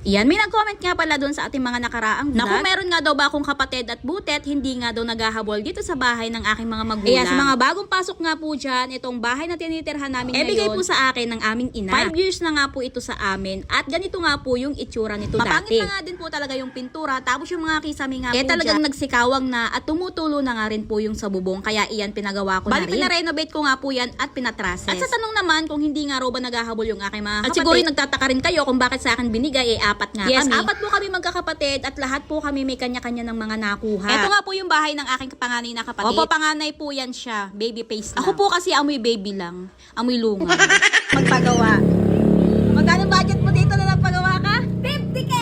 Iyan, may nag-comment nga pala doon sa ating mga nakaraang vlog. Naku, meron nga daw ba akong kapatid at butet, hindi nga daw naghahabol dito sa bahay ng aking mga magulang. Kaya sa mga bagong pasok nga po dyan, itong bahay na tinitirhan namin ngayon, bigay po sa akin ng aming ina. 5 years na nga po ito sa amin at ganito nga po yung itsura nito dati. Mapangit na nga din po talaga yung pintura, tapos yung mga kisame nga po talagang nagsikawang na at tumutulo na nga rin po yung sa bubong. Kaya iyan, pinagawa ko na rin. Bali, pinarenovate ko nga po yan at pinatrases. At sa tanong naman kung hindi nga raw ba naghahabol yung aking mga kapatid, at siguro nagtataka rin kayo kung bakit sa akin binigay, apat nga kami. Apat po kami magkakapatid at lahat po kami may kanya-kanya ng mga nakuha. Ito nga po yung bahay ng aking panganay na kapatid. Opo, panganay po yan siya. Baby face lang. Ako po kasi amoy baby lang. Amoy lunga. Magpagawa. Magkano budget mo dito na nagpagawa ka? 50K!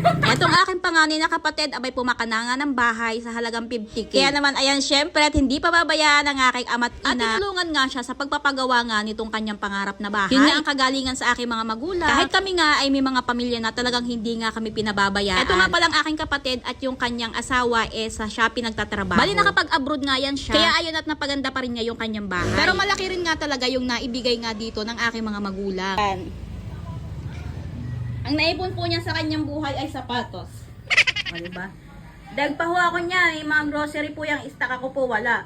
Etong aking panganay na kapatid, abay pumakananga ng bahay sa halagang 50K. Kaya naman, ayan, syempre, at hindi pa babayaan ng aking ama't ina. At tinulungan nga siya sa pagpapagawa nga nitong kanyang pangarap na bahay. Yun nga ang kagalingan sa aking mga magulang. Kahit kami nga ay may mga pamilya na talagang hindi nga kami pinababayaan. Ito nga palang aking kapatid at yung kanyang asawa sa Shopee nagtatrabaho. Bali, nakapag-abroad nga yan siya. Kaya ayun, at napaganda pa rin niya yung kanyang bahay. Pero malaki rin nga talaga yung naibigay nga dito ng aking mga magulang. Ang naipon po niya sa kanyang buhay ay sapatos. O, diba? Dagpa ho ako niya, yung mga grocery po yung stock ako po, wala.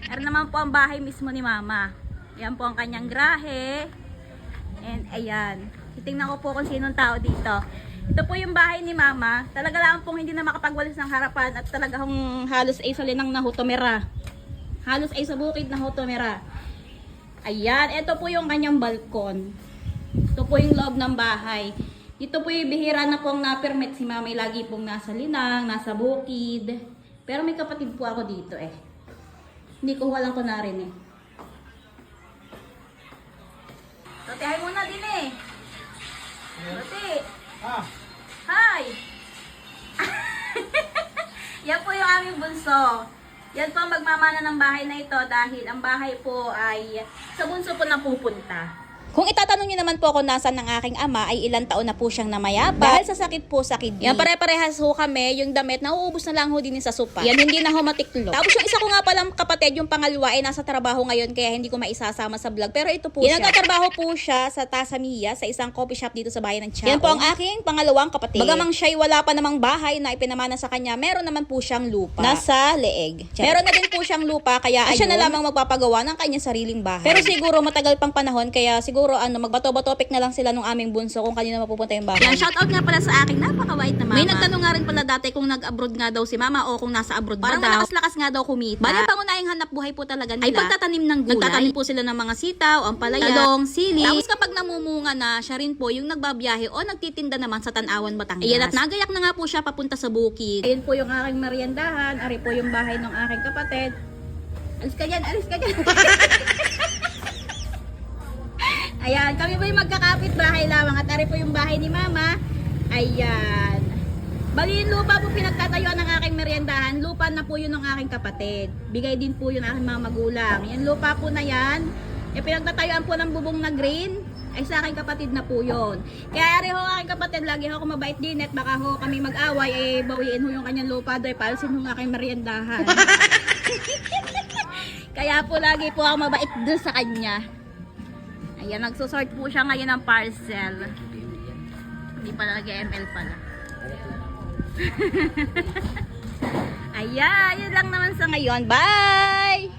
Meron naman po ang bahay mismo ni mama. Yan po ang kanyang grahe. And ayan. Titingnan ko po kung sinong tao dito. Ito po yung bahay ni mama. Talaga lang pong hindi na makapagwalis ng harapan at talagang halos ay sa linang na hutomera. Halos ay sa bukid na hutomera. Ayan. Ito po yung kanyang balkon. Ito po yung loob ng bahay. Dito po yung bihira na pong na-permit si mamay, lagi pong nasa linang, nasa bukid. Pero may kapatid po ako dito eh. Hindi ko walang ko na rin eh. Tote, hi muna din eh. Tote. Hi! Yan po yung aming bunso. Yan po ang magmamana ng bahay na ito dahil ang bahay po ay sa bunso po napupunta. Kung itatanong niyo naman po ako nasan ng aking ama, ay ilang taon na po siyang namayapa dahil sa sakit po sa kidney. Yan, pare-parehas ho kami. Yung damit, nauubos na lang ho din sa sopa. Yan, hindi na ho matiklop. Tapos yung isa ko nga palang kapatid, yung pangalawa, ay nasa trabaho ngayon kaya hindi ko maisasama sa vlog. Pero ito po siya. Nagtatrabaho po siya sa Tasamiya, sa isang coffee shop dito sa bayan ng Chao. Yan po ang aking pangalawang kapatid. Bagamang siya'y wala pa namang bahay na ipinamana sa kanya, meron naman po siyang lupa. Nasa leeg. Meron na din po siyang lupa, kaya siya na lamang magpapagawa ng kanyang sariling bahay. Pero siguro matagal pang panahon, kaya siguro magbato-topic na lang sila nung aming bunso kung kanina mapupunta yung bahay. Yan, shoutout nga pala sa akin, napakawait na mama. May nagtanong nga rin pala dati kung nag-abroad nga daw si mama o kung nasa abroad ba daw. Parang malakas-lakas nga daw kumita. Bali, pangunahing hanap buhay po talaga nila ay pagtatanim ng gulay. Nagtatanim po sila ng mga sitaw, ampalaya, talong, sili. Tapos kapag namumunga na, siya rin po yung nagbabiyahe o nagtitinda naman sa Tanawan, Batangas. Ayan, at nagayak na nga po siya papunta sa bukid. Ayun po yung aking meriendahan. Ari po yung bahay ng aking kapatid. Alis ka dyan, alis ka dyan. Ayan, kami po yung magkakapit bahay lamang at ari po yung bahay ni mama. Ayan. Bali yung lupa po pinagtatayuan ng aking meriendahan. Lupa na po yun ng aking kapatid. Bigay din po yun ng aking mga magulang. Yan lupa po na yan. Yung pinagtatayuan po ng bubong na green ay sa aking kapatid na po yun. Kaya ari ho aking kapatid, lagi ho ako mabait din at baka ho kami mag-away, bawiin ho yung kanyang lupa doy, palsin ho ng aking meriendahan. Kaya po lagi po ako mabait doon sa kanya. Ayan, nagsusort po siya ngayon ng parcel. Hindi pala nag-ML pala. Ayan, yun lang naman sa ngayon. Bye!